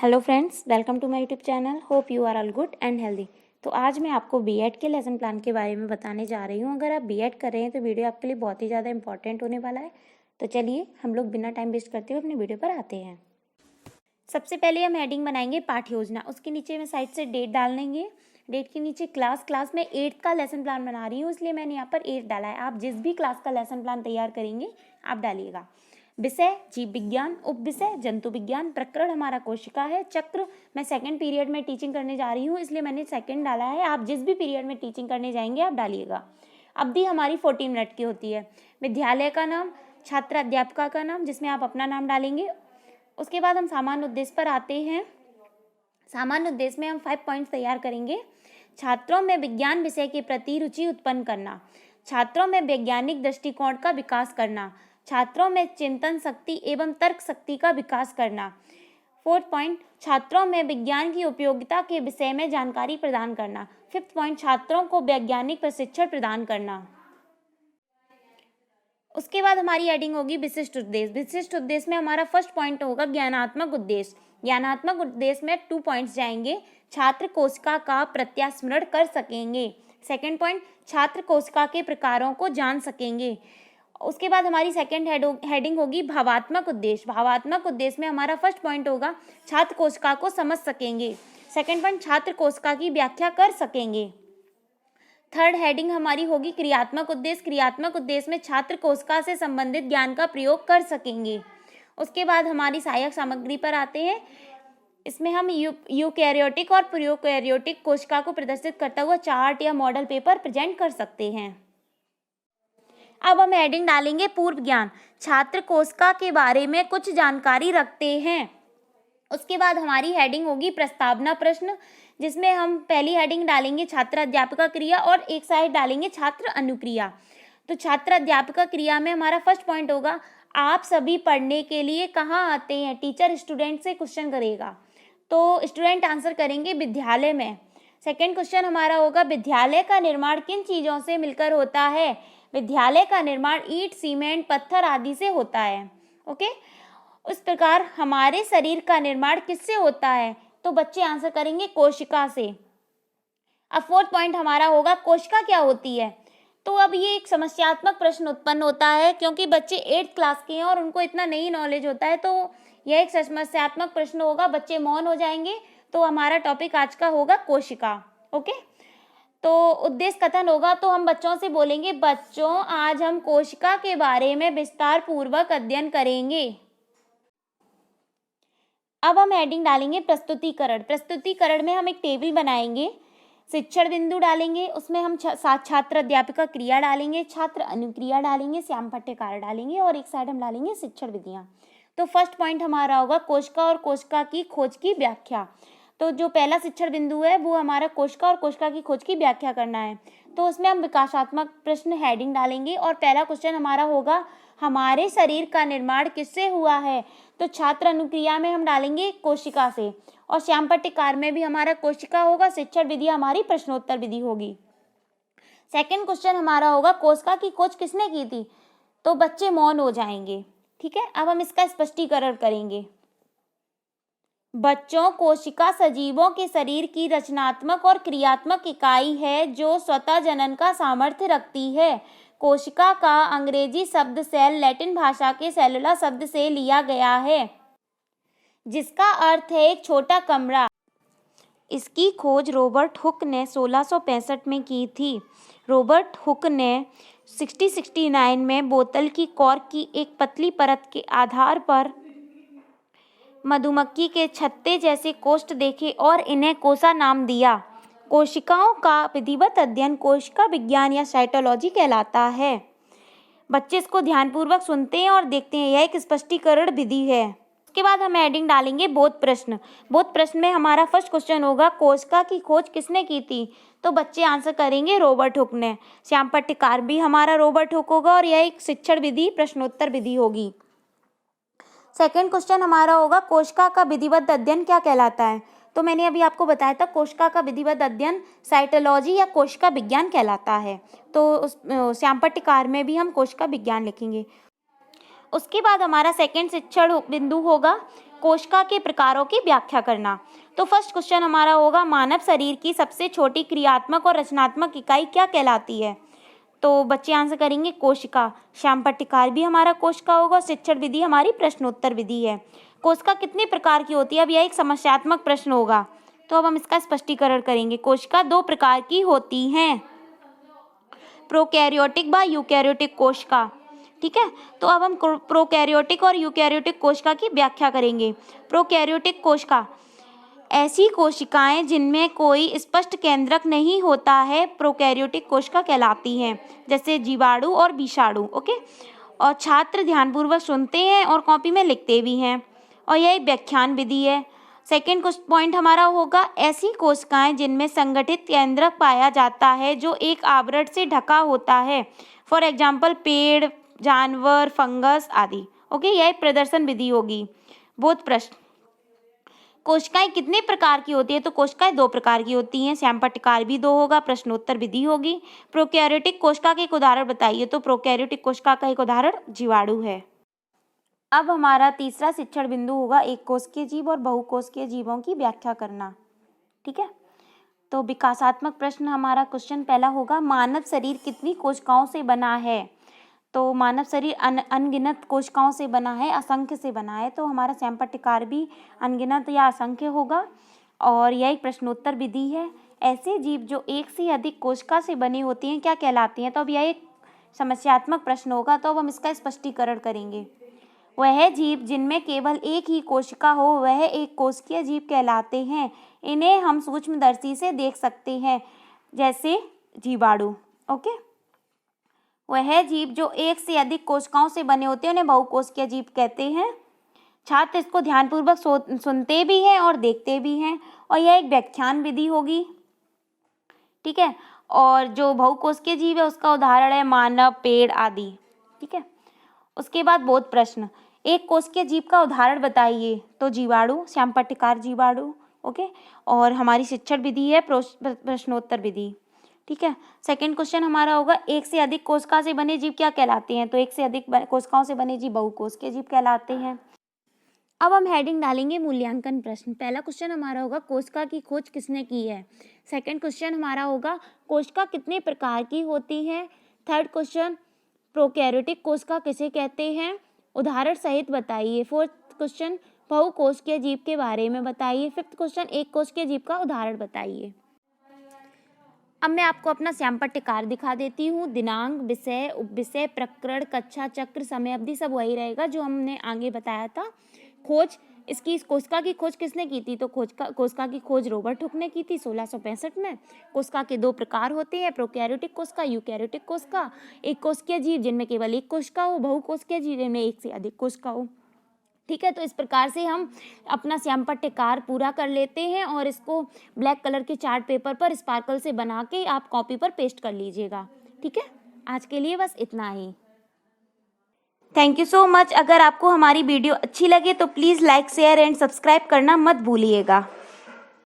Hello friends, welcome to my YouTube channel. Hope you are all good and healthy. तो आज मैं आपको BEd के लेसन प्लान के बारे में बताने जा रही हूँ। अगर आप बीएड कर रहे हैं तो वीडियो आपके लिए बहुत ही ज़्यादा इंपॉर्टेंट होने वाला है। तो चलिए हम लोग बिना टाइम वेस्ट करते हुए अपने वीडियो पर आते हैं। सबसे पहले हम हेडिंग बनाएंगे पाठ्य योजना। उसके नीचे में साइड से डेट डाल देंगे। डेट के नीचे क्लास में 8th का लेसन प्लान बना रही हूँ, इसलिए मैंने यहाँ पर 8 डाला है। आप जिस भी क्लास का लेसन प्लान तैयार करेंगे आप डालिएगा। विषय जीव विज्ञान, उप विषय जंतु विज्ञान, प्रकरण हमारा कोशिका है। चक्र मैं सेकंड पीरियड में टीचिंग करने जा रही हूँ, इसलिए मैंने सेकंड डाला है। आप जिस भी पीरियड में टीचिंग करने जाएंगे आप डालिएगा। अवधि हमारी 14 मिनट की होती है। विद्यालय का नाम, छात्र अध्यापिका का नाम, जिसमें आप अपना नाम डालेंगे। उसके बाद हम सामान्य उद्देश्य पर आते हैं। सामान्य उद्देश्य में हम 5 पॉइंट्स तैयार करेंगे। छात्रों में विज्ञान विषय के प्रति रुचि उत्पन्न करना, छात्रों में वैज्ञानिक दृष्टिकोण का विकास करना, छात्रों में चिंतन शक्ति एवं तर्क शक्ति का विकास करना। 4th पॉइंट, छात्रों में विज्ञान की उपयोगिता के विषय में जानकारी प्रदान करना। 5th पॉइंट, छात्रों को वैज्ञानिक प्रशिक्षण प्रदान करना। उसके बाद हमारी हेडिंग होगी विशिष्ट उद्देश्य। विशिष्ट उद्देश्य में हमारा फर्स्ट पॉइंट होगा ज्ञानात्मक उद्देश्य। ज्ञानात्मक उद्देश्य में 2 पॉइंट्स जाएंगे। छात्र कोशिका का प्रत्यास्मरण कर सकेंगे। सेकंड पॉइंट, छात्र कोशिका के प्रकारों को जान सकेंगे। उसके बाद हमारी सेकंड हेडिंग होगी भावात्मक उद्देश्य। भावात्मक उद्देश्य में हमारा फर्स्ट पॉइंट होगा छात्र कोशिका को समझ सकेंगे। सेकंड पॉइंट, छात्र कोशिका की व्याख्या कर सकेंगे। थर्ड हेडिंग हमारी होगी क्रियात्मक उद्देश्य। क्रियात्मक उद्देश्य में छात्र कोशिका से संबंधित ज्ञान का प्रयोग कर सकेंगे। उसके बाद हमारी सहायक सामग्री पर आते हैं। इसमें हम यूकैरियोटिक और प्रोकैरियोटिक कोशिका को प्रदर्शित करता हुआ चार्ट या मॉडल पेपर प्रेजेंट कर सकते हैं। अब हम हेडिंग डालेंगे पूर्व ज्ञान। छात्र कोशिका के बारे में कुछ जानकारी रखते हैं। उसके बाद हमारी हेडिंग होगी प्रस्तावना प्रश्न, जिसमें हम पहली हेडिंग डालेंगे छात्र अध्यापिका क्रिया और एक साइड डालेंगे छात्र अनुक्रिया। तो छात्र अध्यापिका क्रिया में हमारा फर्स्ट पॉइंट होगा आप सभी पढ़ने के लिए कहाँ आते हैं। टीचर स्टूडेंट से क्वेश्चन करेगा तो स्टूडेंट आंसर करेंगे विद्यालय में। सेकेंड क्वेश्चन हमारा होगा विद्यालय का निर्माण किन चीज़ों से मिलकर होता है। विद्यालय का निर्माण ईंट, सीमेंट, पत्थर आदि से होता है। ओके, उस प्रकार हमारे शरीर का निर्माण किससे होता है, तो बच्चे आंसर करेंगे कोशिका से। अब 4th पॉइंट हमारा होगा कोशिका क्या होती है। तो अब ये एक समस्यात्मक प्रश्न उत्पन्न होता है, क्योंकि बच्चे 8th क्लास के हैं और उनको इतना नहीं नॉलेज होता है, तो यह एक समस्यात्मक प्रश्न होगा। बच्चे मौन हो जाएंगे। तो हमारा टॉपिक आज का होगा कोशिका। ओके, तो उद्देश्य कथन होगा तो हम बच्चों से बोलेंगे बच्चों आज हम कोशिका के बारे में विस्तार पूर्वक अध्ययन करेंगे। अब हम हेडिंग डालेंगे प्रस्तुतिकरण। प्रस्तुतिकरण में हम एक टेबल बनाएंगे, शिक्षण बिंदु डालेंगे, उसमें हम छात्र अध्यापिका क्रिया डालेंगे, छात्र अनुक्रिया डालेंगे, श्याम पट्टिकार डालेंगे और एक साइड हम डालेंगे शिक्षण विधियाँ। तो फर्स्ट पॉइंट हमारा होगा कोशिका और कोशिका की खोज की व्याख्या। तो जो पहला शिक्षण बिंदु है वो हमारा कोशिका और कोशिका की खोज की व्याख्या करना है। तो उसमें हम विकासात्मक प्रश्न हेडिंग डालेंगे और पहला क्वेश्चन हमारा होगा हमारे शरीर का निर्माण किससे हुआ है। तो छात्र अनुक्रिया में हम डालेंगे कोशिका से और श्याम पट्टिकार में भी हमारा कोशिका होगा। शिक्षण विधि हमारी प्रश्नोत्तर विधि होगी। सेकंड क्वेश्चन हमारा होगा कोशिका की खोज किसने की थी। तो बच्चे मौन हो जाएंगे। ठीक है, अब हम इसका स्पष्टीकरण करेंगे। बच्चों, कोशिका सजीवों के शरीर की रचनात्मक और क्रियात्मक इकाई है जो स्वतः जनन का सामर्थ्य रखती है। कोशिका का अंग्रेजी शब्द सेल लैटिन भाषा के सेलुला शब्द से लिया गया है, जिसका अर्थ है एक छोटा कमरा। इसकी खोज रॉबर्ट हुक ने 1665 में की थी। रॉबर्ट हुक ने 1669 में बोतल की कॉर्क की एक पतली परत के आधार पर मधुमक्खी के छत्ते जैसे कोष्ठ देखे और इन्हें कोशा नाम दिया। कोशिकाओं का विधिवत अध्ययन कोशिका विज्ञान या साइटोलॉजी कहलाता है। बच्चे इसको ध्यानपूर्वक सुनते हैं और देखते हैं, यह एक स्पष्टीकरण विधि है। उसके बाद हम हेडिंग डालेंगे बोध प्रश्न। बोध प्रश्न में हमारा फर्स्ट क्वेश्चन होगा कोशिका की खोज किसने की थी। तो बच्चे आंसर करेंगे रॉबर्ट हुक ने। श्याम पट्टिकार भी हमारा रॉबर्ट हुक होगा और यह एक शिक्षण विधि प्रश्नोत्तर विधि होगी। सेकंड क्वेश्चन हमारा होगा कोशिका का विधिवत अध्ययन क्या कहलाता है। तो मैंने अभी आपको बताया था कोशिका का विधिवत अध्ययन साइटोलॉजी या कोशिका विज्ञान कहलाता है। तो श्याम पट्टिकार में भी हम कोशिका विज्ञान लिखेंगे। उसके बाद हमारा सेकंड शिक्षण बिंदु होगा कोशिका के प्रकारों की व्याख्या करना। तो फर्स्ट क्वेश्चन हमारा होगा, मानव शरीर की सबसे छोटी क्रियात्मक और रचनात्मक इकाई क्या कहलाती है? तो बच्चे आंसर करेंगे कोशिका। श्याम पट्टिकार भी हमारा कोशिका होगा। शिक्षण विधि हमारी प्रश्नोत्तर विधि है। कोशिका कितने प्रकार की होती है? अब यह एक समस्यात्मक प्रश्न होगा, तो अब हम इसका स्पष्टीकरण करेंगे। कोशिका 2 प्रकार की होती हैं, प्रोकैरियोटिक व यूकैरियोटिक कोशिका। ठीक है, तो अब हम प्रोकैरियोटिक और यूकैरियोटिक कोशिका की व्याख्या करेंगे। प्रोकैरियोटिक कोशिका ऐसी कोशिकाएं जिनमें कोई स्पष्ट केंद्रक नहीं होता है, प्रोकैरियोटिक कोशिका कहलाती हैं, जैसे जीवाणु और विषाणु। ओके, और छात्र ध्यानपूर्वक सुनते हैं और कॉपी में लिखते भी हैं, और यह एक व्याख्यान विधि है। सेकेंड पॉइंट हमारा होगा, ऐसी कोशिकाएं जिनमें संगठित केंद्रक पाया जाता है जो एक आवरण से ढका होता है, फॉर एग्जाम्पल पेड़, जानवर, फंगस आदि। ओके, यह एक प्रदर्शन विधि होगी। बोध प्रश्न, कोशिकाएं कितने प्रकार की होती है? तो कोशिकाएं 2 प्रकार की होती हैं। श्याम पट्टिकार भी 2 होगा, प्रश्नोत्तर विधि होगी। प्रोकैरियोटिक कोशिका के एक उदाहरण बताइए? तो प्रोकैरियोटिक कोशिका का एक उदाहरण जीवाणु है। अब हमारा तीसरा शिक्षण बिंदु होगा, एक कोशिकीय जीव और बहुकोशिकीय जीवों की व्याख्या करना। ठीक है, तो विकासात्मक प्रश्न हमारा क्वेश्चन पहला होगा, मानव शरीर कितनी कोशिकाओं से बना है? तो मानव शरीर अनगिनत कोशिकाओं से बना है, असंख्य से बना है। तो हमारा श्याम पट्टिकार भी अनगिनत या असंख्य होगा, और यह एक प्रश्नोत्तर विधि है। ऐसे जीव जो एक से अधिक कोशिका से बने होते हैं क्या कहलाती हैं? तो अब यह एक समस्यात्मक प्रश्न होगा, तो अब हम इसका स्पष्टीकरण करेंगे। वह जीव जिनमें केवल एक ही कोशिका हो वह एक कोशिकीय जीव कहलाते हैं। इन्हें हम सूक्ष्मदर्शी से देख सकते हैं, जैसे जीवाणु। ओके, वह जीव जो एक से अधिक कोशिकाओं से बने होते हैं उन्हें बहुकोशिकीय जीव कहते हैं। छात्र इसको ध्यानपूर्वक सुनते भी हैं और देखते भी हैं, और यह एक व्याख्यान विधि होगी। ठीक है, और जो बहुकोशिकीय जीव है उसका उदाहरण है मानव, पेड़ आदि। ठीक है, उसके बाद बोध प्रश्न, एक कोशिकीय जीव का उदाहरण बताइए? तो जीवाणु, श्याम पट्टिकार जीवाणु। ओके, और हमारी शिक्षण विधि है प्रश्नोत्तर विधि। ठीक है, सेकंड क्वेश्चन हमारा होगा, एक से अधिक कोशिका से बने जीव क्या कहलाते हैं? तो एक से अधिक कोशिकाओं से बने जीव बहुकोशिकीय जीव कहलाते हैं। अब हम हेडिंग डालेंगे मूल्यांकन प्रश्न। पहला क्वेश्चन हमारा होगा, कोशिका की खोज किसने की है? सेकंड क्वेश्चन हमारा होगा, कोशिका कितने प्रकार की होती है? थर्ड क्वेश्चन, प्रोकैरियोटिक कोशिका किसे कहते हैं? उदाहरण सहित बताइए। फोर्थ क्वेश्चन, बहुकोशिकीय जीव के बारे में बताइए। फिफ्थ क्वेश्चन, एक कोशिकीय जीव का उदाहरण बताइए। अब मैं आपको अपना श्याम पट्टिकार दिखा देती हूँ। दिनांक, विषय, उपविषय, प्रकरण, कक्षा, चक्र, समय अवधि सब वही रहेगा जो हमने आगे बताया था। खोज, इसकी कोशिका की खोज किसने की थी? तो कोशिका की खोज रॉबर्ट हुक ने की थी 1665 में। कोशिका के 2 प्रकार होते हैं, प्रोकैरियोटिक कोशिका, यूकैरियोटिक कोशिका। एक कोशिकीय जीव जिनमें केवल एक कोशिका हो, बहुकोशिकीय जीव जिनमें एक से अधिक कोशिका हो। ठीक है, तो इस प्रकार से हम अपना श्याम पट्टिकार पूरा कर लेते हैं, और इसको ब्लैक कलर के चार्ट पेपर पर स्पार्कल से बना के आप कॉपी पर पेस्ट कर लीजिएगा। ठीक है, आज के लिए बस इतना ही। Thank you so much. अगर आपको हमारी वीडियो अच्छी लगे तो please like, share and subscribe करना मत भूलिएगा।